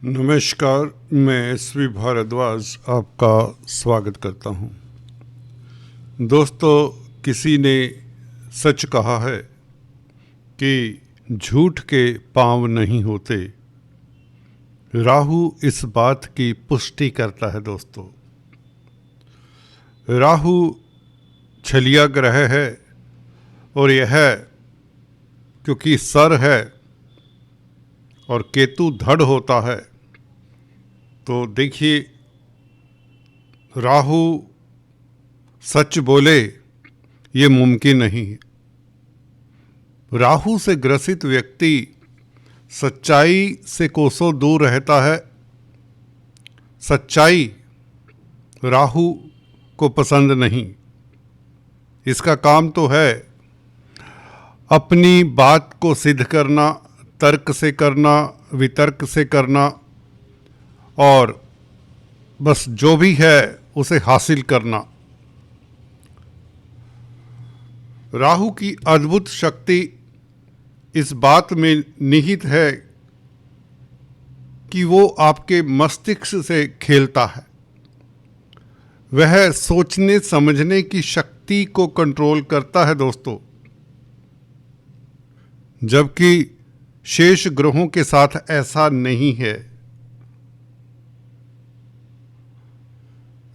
नमस्कार, मैं एसवी भारद्वाज आपका स्वागत करता हूं। दोस्तों, किसी ने सच कहा है कि झूठ के पांव नहीं होते। राहु इस बात की पुष्टि करता है। दोस्तों, राहु छलिया ग्रह है और यह क्योंकि सर है और केतु धड़ होता है, तो देखिए, राहु सच बोले ये मुमकिन नहीं है। राहु से ग्रसित व्यक्ति सच्चाई से कोसों दूर रहता है। सच्चाई राहु को पसंद नहीं। इसका काम तो है अपनी बात को सिद्ध करना, तर्क से करना, वितर्क से करना और बस जो भी है उसे हासिल करना। राहु की अद्भुत शक्ति इस बात में निहित है कि वो आपके मस्तिष्क से खेलता है। वह सोचने समझने की शक्ति को कंट्रोल करता है दोस्तों, जबकि शेष ग्रहों के साथ ऐसा नहीं है।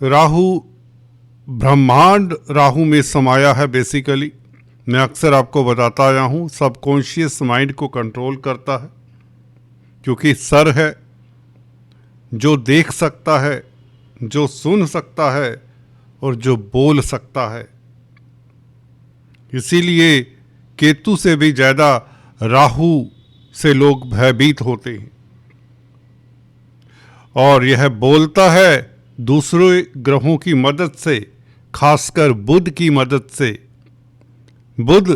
राहु ब्रह्मांड राहु में समाया है। बेसिकली मैं अक्सर आपको बताता आया हूँ, सबकॉन्शियस माइंड को कंट्रोल करता है, क्योंकि सर है जो देख सकता है, जो सुन सकता है और जो बोल सकता है। इसीलिए केतु से भी ज़्यादा राहु से लोग भयभीत होते हैं। और यह बोलता है दूसरे ग्रहों की मदद से, खासकर बुध की मदद से। बुध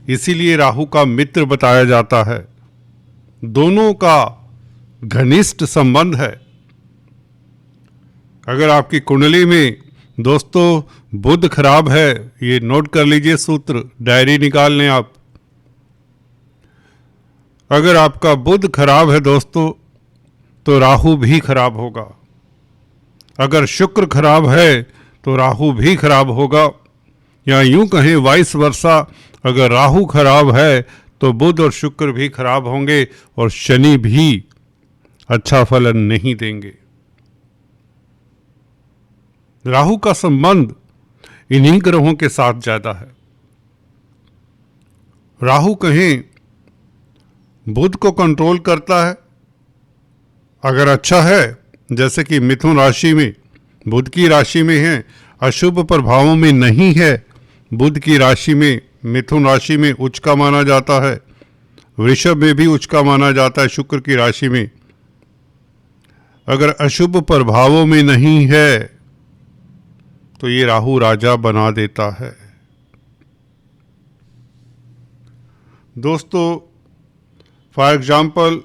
इसीलिए राहु का मित्र बताया जाता है। दोनों का घनिष्ठ संबंध है। अगर आपकी कुंडली में दोस्तों बुध खराब है, ये नोट कर लीजिए सूत्र, डायरी निकाल लें आप। अगर आपका बुध खराब है दोस्तों, तो राहु भी खराब होगा। अगर शुक्र खराब है तो राहु भी खराब होगा, या यूं कहें वाइस वर्सा, अगर राहु खराब है तो बुध और शुक्र भी खराब होंगे और शनि भी अच्छा फलन नहीं देंगे। राहु का संबंध इन्हीं ग्रहों के साथ ज्यादा है। राहु कहें बुध को कंट्रोल करता है। अगर अच्छा है, जैसे कि मिथुन राशि में, बुध की राशि में है, अशुभ प्रभावों में नहीं है, बुध की राशि में, मिथुन राशि में उच्च का माना जाता है, वृषभ में भी उच्च का माना जाता है, शुक्र की राशि में। अगर अशुभ प्रभावों में नहीं है तो ये राहु राजा बना देता है। दोस्तों, फॉर एग्जाम्पल,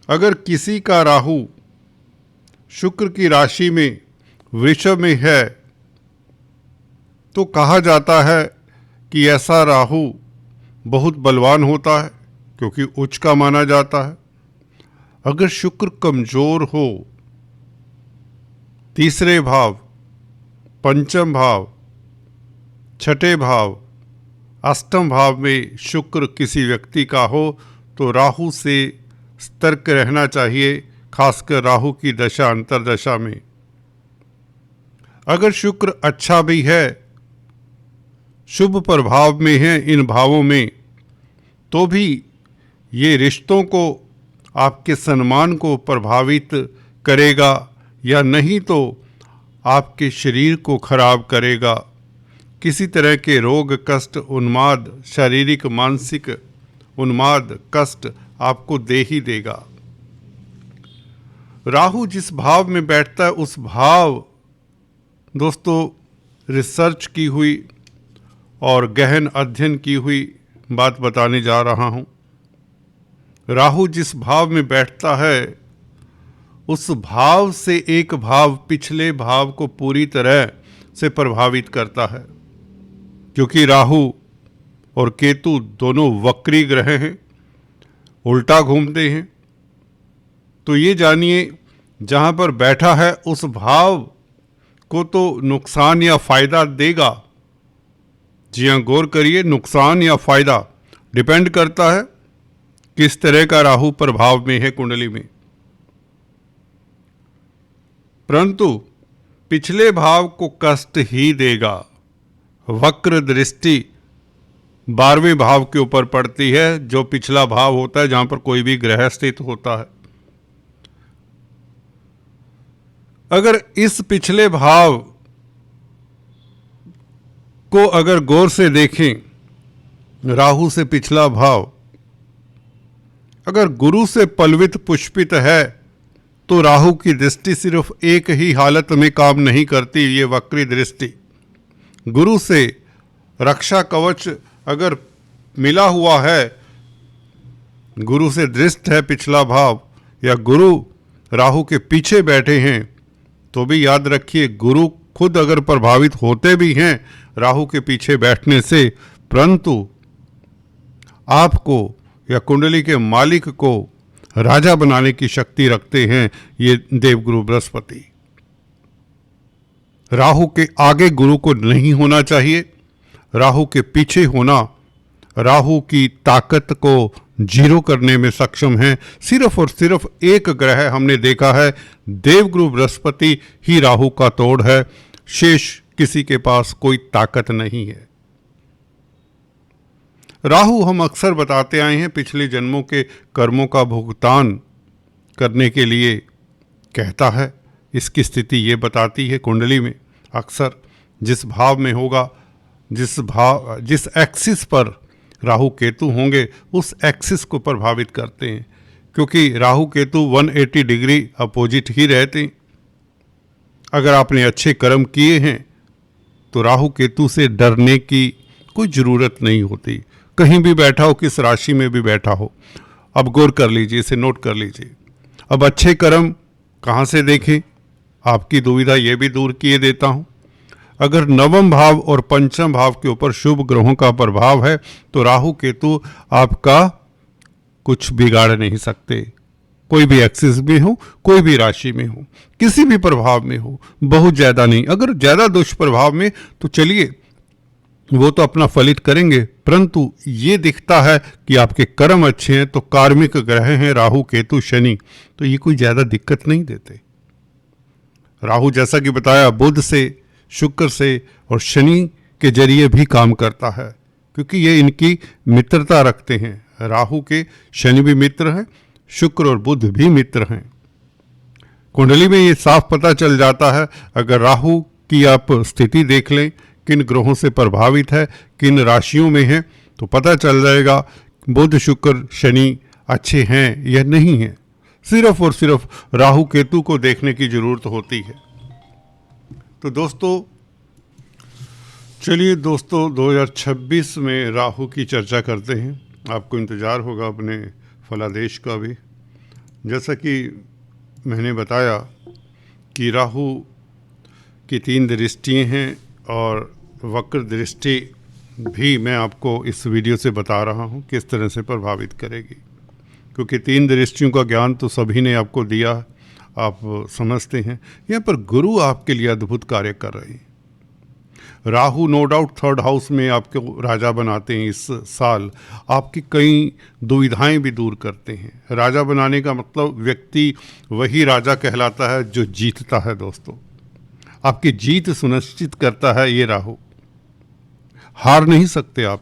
अगर किसी का राहु शुक्र की राशि में वृषभ में है, तो कहा जाता है कि ऐसा राहु बहुत बलवान होता है, क्योंकि उच्च का माना जाता है। अगर शुक्र कमजोर हो, तीसरे भाव, पंचम भाव, छठे भाव, अष्टम भाव में शुक्र किसी व्यक्ति का हो, तो राहु से सतर्क रहना चाहिए, खासकर राहु की दशा अंतरदशा में। अगर शुक्र अच्छा भी है, शुभ प्रभाव में है इन भावों में, तो भी ये रिश्तों को, आपके सम्मान को प्रभावित करेगा, या नहीं तो आपके शरीर को खराब करेगा। किसी तरह के रोग, कष्ट, उन्माद, शारीरिक मानसिक उन्माद, कष्ट आपको दे ही देगा। राहु जिस भाव में बैठता है, उस भाव दोस्तों रिसर्च की हुई और गहन अध्ययन की हुई बात बताने जा रहा हूं। राहु जिस भाव में बैठता है, उस भाव से एक भाव पिछले भाव को पूरी तरह से प्रभावित करता है, क्योंकि राहु और केतु दोनों वक्री ग्रह हैं, उल्टा घूमते हैं। तो ये जानिए जहाँ पर बैठा है उस भाव को तो नुकसान या फायदा देगा। जी हाँ, गौर करिए, नुकसान या फायदा डिपेंड करता है किस तरह का राहु प्रभाव में है कुंडली में। परंतु पिछले भाव को कष्ट ही देगा। वक्र दृष्टि 12वें भाव के ऊपर पड़ती है, जो पिछला भाव होता है जहां पर कोई भी ग्रह स्थित होता है। अगर इस पिछले भाव को अगर गौर से देखें, राहु से पिछला भाव अगर गुरु से पल्वित पुष्पित है तो राहु की दृष्टि सिर्फ एक ही हालत में काम नहीं करती, ये वक्री दृष्टि। गुरु से रक्षा कवच अगर मिला हुआ है, गुरु से दृष्ट है पिछला भाव, या गुरु राहु के पीछे बैठे हैं, तो भी याद रखिए गुरु खुद अगर प्रभावित होते भी हैं राहु के पीछे बैठने से, परंतु आपको या कुंडली के मालिक को राजा बनाने की शक्ति रखते हैं ये देवगुरु बृहस्पति। राहु के आगे गुरु को नहीं होना चाहिए, राहु के पीछे होना राहु की ताकत को जीरो करने में सक्षम है। सिर्फ और सिर्फ एक ग्रह हमने देखा है, देवगुरु बृहस्पति ही राहु का तोड़ है, शेष किसी के पास कोई ताकत नहीं है। राहु हम अक्सर बताते आए हैं पिछले जन्मों के कर्मों का भुगतान करने के लिए कहता है। इसकी स्थिति ये बताती है कुंडली में अक्सर जिस भाव में होगा, जिस एक्सिस पर राहु केतु होंगे उस एक्सिस को प्रभावित करते हैं, क्योंकि राहु केतु 180 डिग्री अपोजिट ही रहते हैं। अगर आपने अच्छे कर्म किए हैं तो राहु केतु से डरने की कोई ज़रूरत नहीं होती, कहीं भी बैठा हो, किस राशि में भी बैठा हो। अब गौर कर लीजिए, इसे नोट कर लीजिए। अब अच्छे कर्म कहाँ से देखें, आपकी दुविधा ये भी दूर किए देता हूँ। अगर नवम भाव और पंचम भाव के ऊपर शुभ ग्रहों का प्रभाव है तो राहु केतु आपका कुछ बिगाड़ नहीं सकते। कोई भी एक्सिस में हो, कोई भी राशि में हो, किसी भी प्रभाव में हो, बहुत ज़्यादा नहीं। अगर ज़्यादा दुष्प्रभाव में तो चलिए वो तो अपना फलित करेंगे, परंतु ये दिखता है कि आपके कर्म अच्छे हैं तो कार्मिक ग्रह हैं राहु केतु शनि, तो ये कोई ज़्यादा दिक्कत नहीं देते। राहु जैसा कि बताया बुध से, शुक्र से और शनि के जरिए भी काम करता है, क्योंकि ये इनकी मित्रता रखते हैं। राहु के शनि भी मित्र हैं, शुक्र और बुध भी मित्र हैं। कुंडली में ये साफ पता चल जाता है। अगर राहु की आप स्थिति देख लें, किन ग्रहों से प्रभावित है, किन राशियों में है, तो पता चल जाएगा बुध शुक्र शनि अच्छे हैं या नहीं है। सिर्फ और सिर्फ राहु केतु को देखने की जरूरत होती है। तो दोस्तों चलिए दोस्तों 2026 में राहु की चर्चा करते हैं। आपको इंतज़ार होगा अपने फलादेश का भी। जैसा कि मैंने बताया कि राहु की 3 दृष्टियाँ हैं और वक्र दृष्टि भी मैं आपको इस वीडियो से बता रहा हूँ किस तरह से प्रभावित करेगी, क्योंकि 3 दृष्टियों का ज्ञान तो सभी ने आपको दिया, आप समझते हैं। यहाँ पर गुरु आपके लिए अद्भुत कार्य कर रहे हैं। Rahu no doubt 3rd house में आपको राजा बनाते हैं। इस साल आपकी कई दुविधाएं भी दूर करते हैं। राजा बनाने का मतलब व्यक्ति वही राजा कहलाता है जो जीतता है। दोस्तों आपकी जीत सुनिश्चित करता है ये राहु। हार नहीं सकते आप।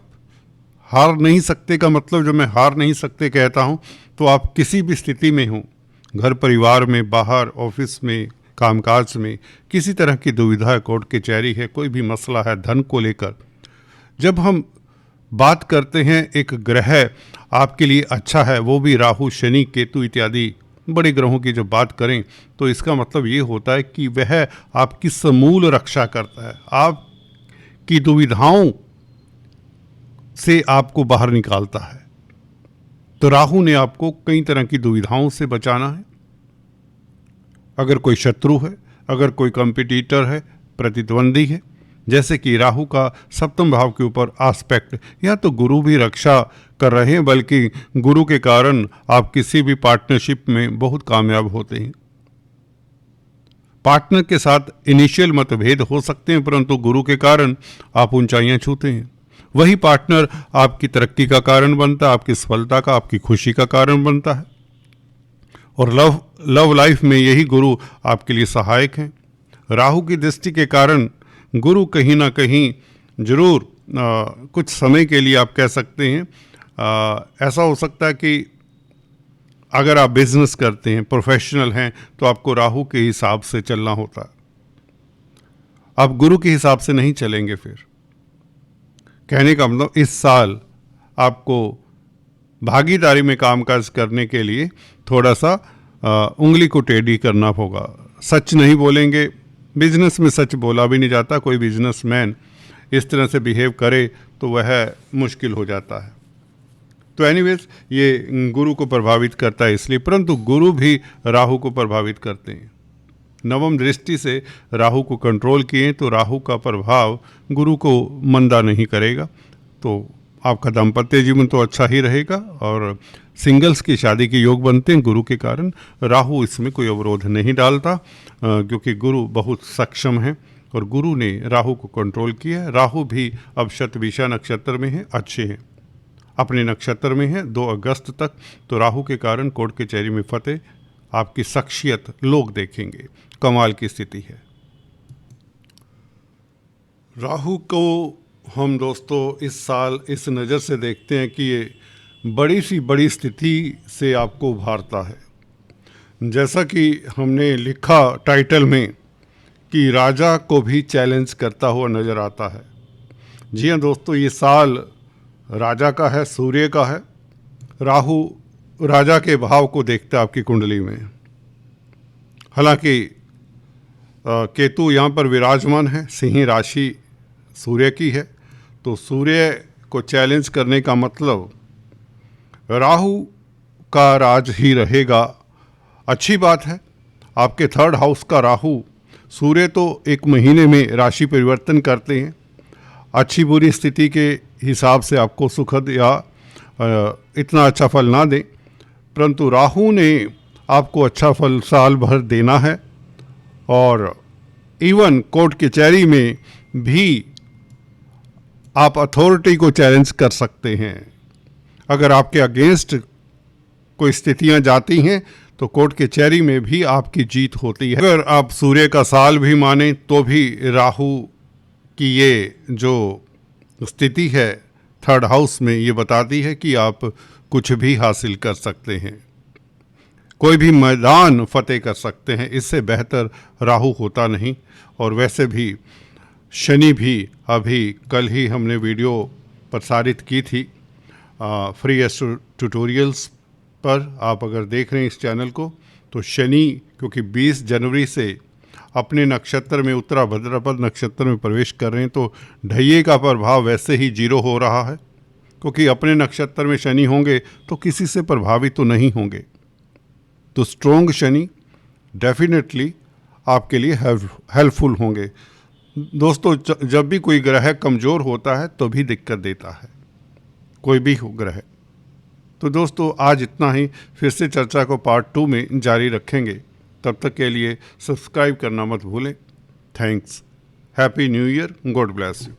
हार नहीं सकते का मतलब, जब मैं हार नहीं सकते कहता हूँ तो आप किसी भी स्थिति में हो, घर परिवार में, बाहर ऑफिस में, कामकाज में, किसी तरह की दुविधा है, कोर्ट कचहरी है, कोई भी मसला है धन को लेकर, जब हम बात करते हैं एक ग्रह आपके लिए अच्छा है, वो भी राहु शनि केतु इत्यादि बड़े ग्रहों की जब बात करें तो इसका मतलब ये होता है कि वह आपकी समूल रक्षा करता है, आपकी दुविधाओं से आपको बाहर निकालता है। तो राहु ने आपको कई तरह की दुविधाओं से बचाना है। अगर कोई शत्रु है, अगर कोई कंपटीटर है, प्रतिद्वंदी है, जैसे कि राहु का सप्तम भाव के ऊपर आस्पेक्ट, या तो गुरु भी रक्षा कर रहे हैं, बल्कि गुरु के कारण आप किसी भी पार्टनरशिप में बहुत कामयाब होते हैं। पार्टनर के साथ इनिशियल मतभेद हो सकते हैं, परंतु गुरु के कारण आप ऊंचाइयां छूते हैं। वही पार्टनर आपकी तरक्की का कारण बनता है, आपकी सफलता का, आपकी खुशी का कारण बनता है। और लव लाइफ में यही गुरु आपके लिए सहायक हैं। राहु की दृष्टि के कारण गुरु कहीं ना कहीं जरूर कुछ समय के लिए आप कह सकते हैं ऐसा हो सकता है कि अगर आप बिजनेस करते हैं, प्रोफेशनल हैं, तो आपको राहु के हिसाब से चलना होता है। आप गुरु के हिसाब से नहीं चलेंगे। फिर कहने का मतलब इस साल आपको भागीदारी में कामकाज करने के लिए थोड़ा सा उंगली को टेढ़ी करना होगा। सच नहीं बोलेंगे, बिजनेस में सच बोला भी नहीं जाता। कोई बिजनेसमैन इस तरह से बिहेव करे तो वह मुश्किल हो जाता है। तो एनीवेज ये गुरु को प्रभावित करता है इसलिए, परंतु गुरु भी राहु को प्रभावित करते हैं। नवम दृष्टि से राहु को कंट्रोल किए तो राहु का प्रभाव गुरु को मंदा नहीं करेगा, तो आपका दाम्पत्य जीवन तो अच्छा ही रहेगा और सिंगल्स की शादी के योग बनते हैं गुरु के कारण। राहु इसमें कोई अवरोध नहीं डालता क्योंकि गुरु बहुत सक्षम है और गुरु ने राहु को कंट्रोल किया है। राहु भी अब शतभिषा नक्षत्र में है, अच्छे हैं, अपने नक्षत्र में है 2 अगस्त तक। तो राहु के कारण कोर्ट कचहरी में फतेह, आपकी शख्सियत लोग देखेंगे, कमाल की स्थिति है। राहु को हम दोस्तों इस साल इस नज़र से देखते हैं कि ये बड़ी सी बड़ी स्थिति से आपको उभारता है। जैसा कि हमने लिखा टाइटल में कि राजा को भी चैलेंज करता हुआ नज़र आता है। जी हाँ दोस्तों, ये साल राजा का है, सूर्य का है। राहु राजा के भाव को देखता है आपकी कुंडली में। हालांकि केतु यहाँ पर विराजमान है, सिंह राशि सूर्य की है, तो सूर्य को चैलेंज करने का मतलब राहु का राज ही रहेगा। अच्छी बात है, आपके 3rd हाउस का राहु, सूर्य तो 1 महीने में राशि परिवर्तन करते हैं। अच्छी बुरी स्थिति के हिसाब से आपको सुखद या इतना अच्छा फल ना दें, परंतु राहु ने आपको अच्छा फल साल भर देना है। और इवन कोर्ट कचहरी में भी आप अथॉरिटी को चैलेंज कर सकते हैं। अगर आपके अगेंस्ट कोई स्थितियां जाती हैं तो कोर्ट कचहरी में भी आपकी जीत होती है। अगर आप सूर्य का साल भी माने तो भी राहु की ये जो स्थिति है 3rd हाउस में, ये बताती है कि आप कुछ भी हासिल कर सकते हैं, कोई भी मैदान फतेह कर सकते हैं। इससे बेहतर राहु होता नहीं। और वैसे भी शनि भी, अभी कल ही हमने वीडियो प्रसारित की थी फ्री एस्ट्रो ट्यूटोरियल्स पर, आप अगर देख रहे हैं इस चैनल को, तो शनि क्योंकि 20 जनवरी से अपने नक्षत्र में, उत्तरा भाद्रपद नक्षत्र में प्रवेश कर रहे हैं, तो ढैये का प्रभाव वैसे ही 0 हो रहा है। क्योंकि अपने नक्षत्र में शनि होंगे तो किसी से प्रभावित तो नहीं होंगे। तो स्ट्रोंग शनि डेफिनेटली आपके लिए हेल्पफुल होंगे। दोस्तों, जब भी कोई ग्रह कमज़ोर होता है तो भी दिक्कत देता है, कोई भी हो ग्रह। तो दोस्तों, आज इतना ही। फिर से चर्चा को पार्ट 2 में जारी रखेंगे। तब तक के लिए सब्सक्राइब करना मत भूलें। Thanks. Happy new year. God bless you.